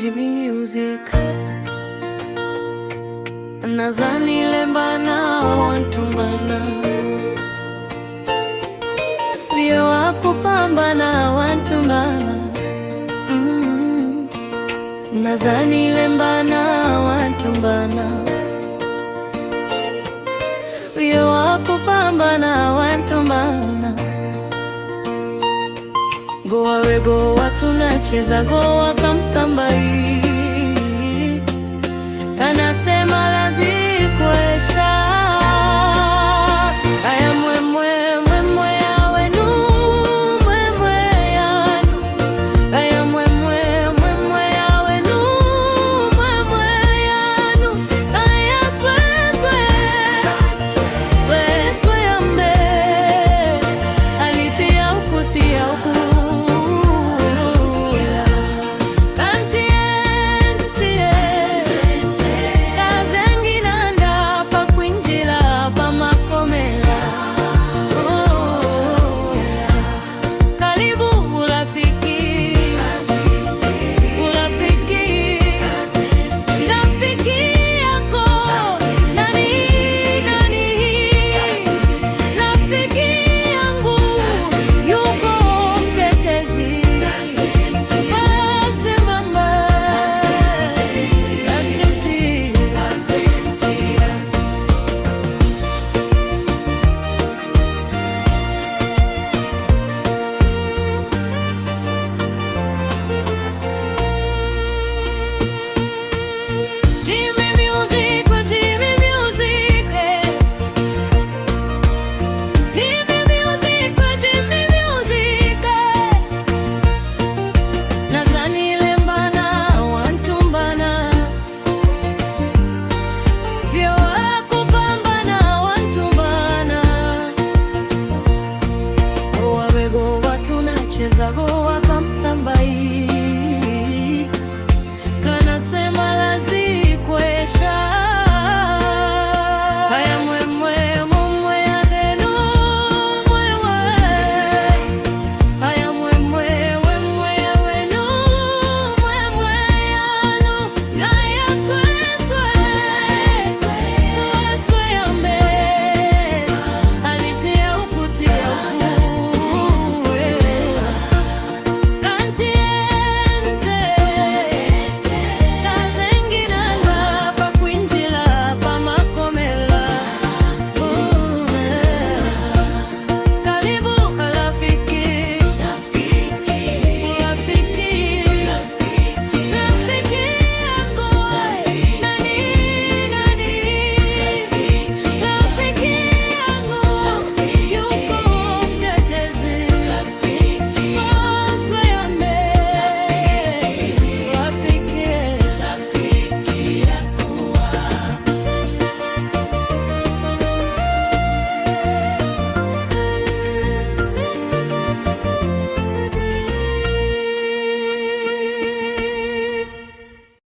Jimmy Music nazani lembana wantumbana vyo wakupambana wantumbana nazani lembana wantumbana vyo wakupambana wantumbana goa we goa tunacheza goa kamsambai kanasema lazikuesha aya mwemwe mwemwe yawenu mwemwe yanu aya mwemwe mwemwe yawenu mwemwe yanu aya sweswe sweswe yambe alitia ukutia uku cheza goa kamsambai